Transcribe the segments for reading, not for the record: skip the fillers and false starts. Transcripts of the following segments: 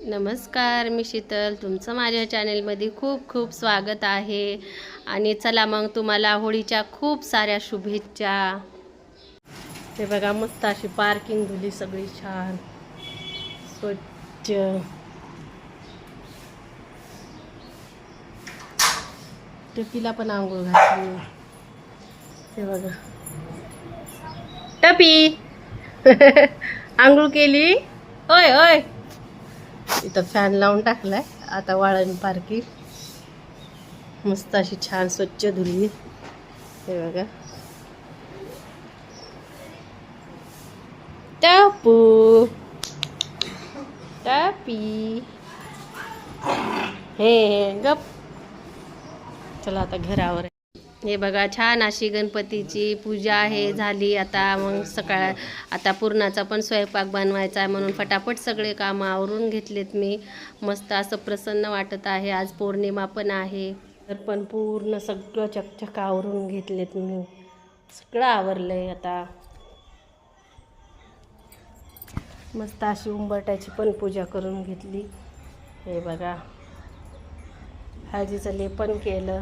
नमस्कार, मी शीतल. तुमचं माझ्या चॅनेलमध्ये खूप खूप स्वागत आहे. आणि चला मग तुम्हाला होळीच्या खूप साऱ्या शुभेच्छा. हे बघा, मस्त अशी पार्किंग धुली, सगळी छान स्वच्छ. टपीला पण आंघोळ घातली. हे बघा, टपी आंघोळ केली. ओय ओय, इथं फॅन लावून टाकलाय. आता वाळण पार्किंग मस्त अशी छान स्वच्छ धुली. हे बघा, टापू टापी हे गप. चला आता घरावर. हे बघा, छान अशी गणपतीची पूजा आहे झाली. आता मग आता पुरणाचा पण स्वयंपाक बनवायचा आहे, म्हणून फटाफट सगळे कामं आवरून घेतलेत मी. मस्त असं प्रसन्न वाटत आहे. आज पौर्णिमा पण आहे, तर पण पूर्ण सगळं चकचक आवरून घेतलेत मी. सगळं आवरलंय. आता मस्त अशी उंबरट्याची पण पूजा करून घेतली. हे बघा, हळदीचं लेपन केलं.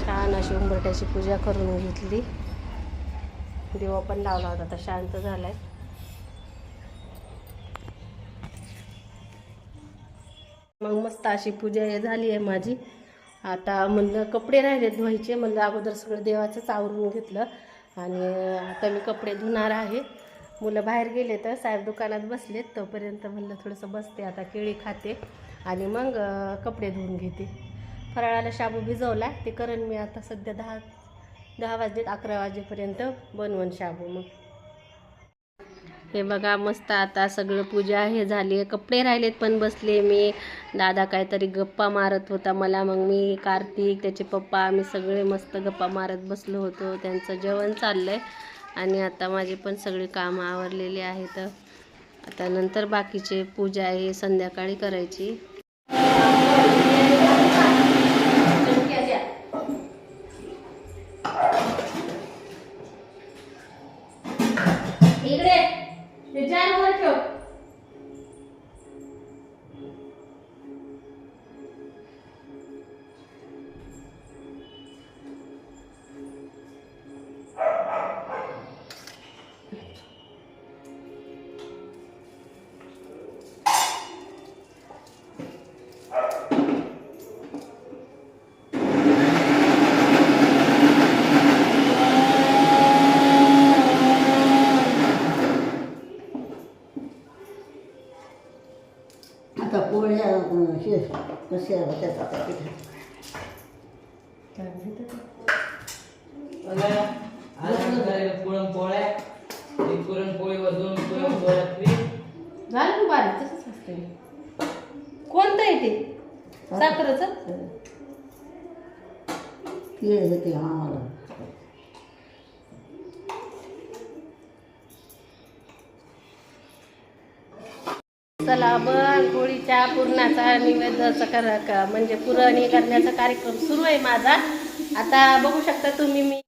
छान अशी उंबरट्याची पूजा करून घेतली. दिवा पण लावला होता, आता शांत झालाय. मग मस्त अशी पूजा झाली आहे माझी. आता म्हणलं कपडे राहिले धुवायचे, म्हणलं अगोदर सगळं देवाचंच आवरून घेतलं. आणि आता मी कपडे धुणार आहे. मुलं बाहेर गेले, तर साहेब दुकानात बसलेत. तोपर्यंत म्हणलं थोडंसं बसते, आता केळी खाते आणि मग कपडे धुवून घेते. फराळाला शाबू भिजवला, ते करण मी आता. सध्या 10 वाजलेत, 11 वाजेपर्यंत बनवून शाबू. मग हे बघा, मस्त आता सगळं पूजा हे झाली आहे. कपडे राहिलेत पण बसले मी. दादा काहीतरी गप्पा मारत होता मला. मग मी, कार्तिक, त्याचे पप्पा, आम्ही सगळे मस्त गप्पा मारत बसलो होतो. त्यांचं जेवण चाललं आहे. आणि आता माझी पण सगळी कामं आवरलेली आहेत. आता नंतर बाकीचे पूजा आहे संध्याकाळी करायची. आता पोळ्या हे कशा होत्यात आता पिठा. पुरणपोळ्या, एक पुरणपोळीवर 2 पुरणपोळ्या फ्री झालं. बारीक तसंच असते. कोणतं आहे ते? साखरेचं ते येते आम्हाला. चला बघ, होळीच्या पुरणाचा निवेदनाचा म्हणजे पुरणी करण्याचा कार्यक्रम सुरू आहे माझा. आता बघू शकता तुम्ही. मी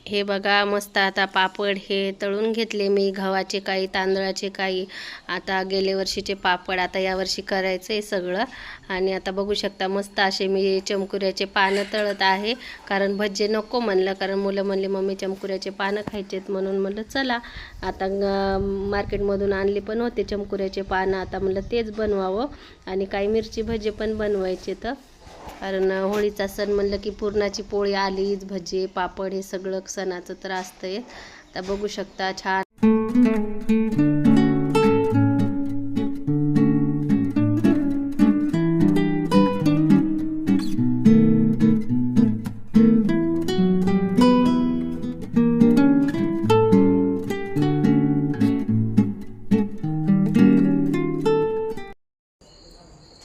हे बघा, मस्त आता पापड हे तळून घेतले मी. गव्हाचे काही, तांदळाचे काही. आता गेल्या वर्षीचे पापड आता यावर्षी करायचं आहे सगळं. आणि आता बघू शकता, मस्त असे मी चमकुऱ्याचे पानं तळत आहे. कारण भज्जे नको म्हणलं, कारण मुलं म्हणले मम्मी चमकुऱ्याचे पानं खायचेत. म्हणून म्हणलं चला, आता मार्केटमधून आणले पण होते चमकुऱ्याचे पानं. आता म्हणलं तेच बनवावं. आणि काही मिरची भजे पण बनवायचे. तर कारण होळीचा सण म्हणलं की पुरणाची पोळी आलीच, भजे, पापड हे सगळं सणाचं तर असतंय. आता बघू शकता छान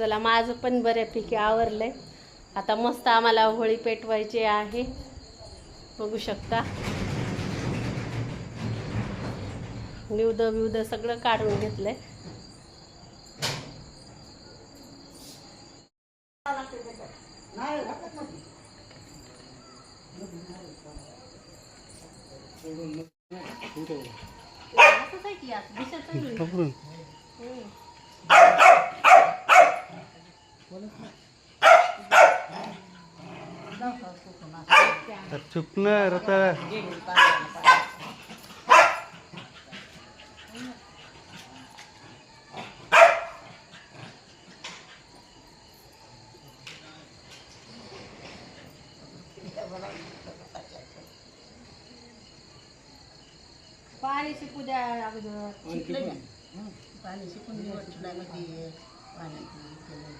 चला माझं पण बऱ्यापैकी आवरलंय. आता मस्त आम्हाला होळी पेटवायची आहे. बघू शकता विवद सगळं काढून घेतलंय. चुकणार आता पाण्याची पूजा अगोदर पाणी शिकून चुलामध्ये पाणी केलं.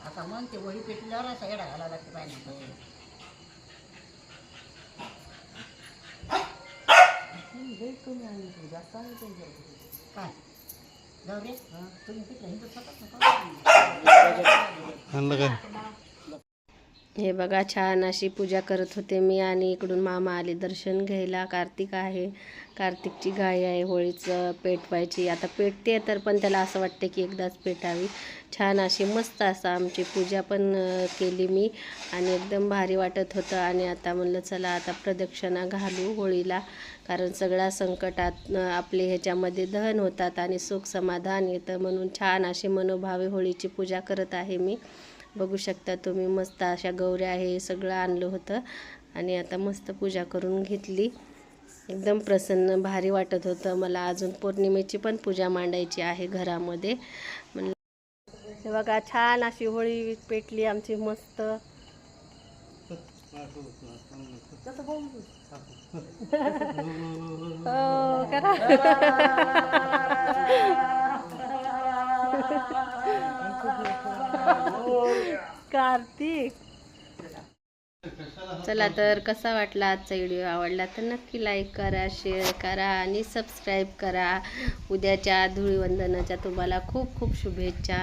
आता मग ते वळी पेटल्यावर असा येडा घालायला लागते पाण्यात. काय जाऊ रे तुम्ही तिकडे हिंदू स्वतःच आणलं काय हे बघा छान अशी पूजा करत होते मी आणि इकडून मामा आले दर्शन घ्यायला. कार्तिक आहे, कार्तिकची गाय आहे होळीचं पेटवायची. आता पेटते तर पण त्याला असं वाटतं की एकदाच पेटावी. छान अशी मस्त असं आमची पूजा पण केली मी आणि एकदम भारी वाटत होतं. आणि आता म्हणलं चला आता प्रदक्षिणा घालू होळीला, कारण सगळ्या संकटात आपले ह्याच्यामध्ये दहन होतात आणि सुख समाधान येतं. म्हणून छान अशी मनोभावे होळीची पूजा करत आहे मी. बघू शकता तुम्ही मस्त अशा गौऱ्या आहे हे सगळं आणलं होतं आणि आता मस्त पूजा करून घेतली. एकदम प्रसन्न भारी वाटत होतं मला. अजून पौर्णिमेची पण पूजा मांडायची आहे घरामध्ये. म्हणलं हे बघा छान अशी होळी पेटली आमची मस्त. हो करा कार्तिक. चला तर कसा वाटला आजचा व्हिडिओ? आवडला तर नक्की लाईक करा, शेअर करा आणि सबस्क्राईब करा. उद्याच्या धुळीवंदनाच्या तुम्हाला खूप खूप शुभेच्छा.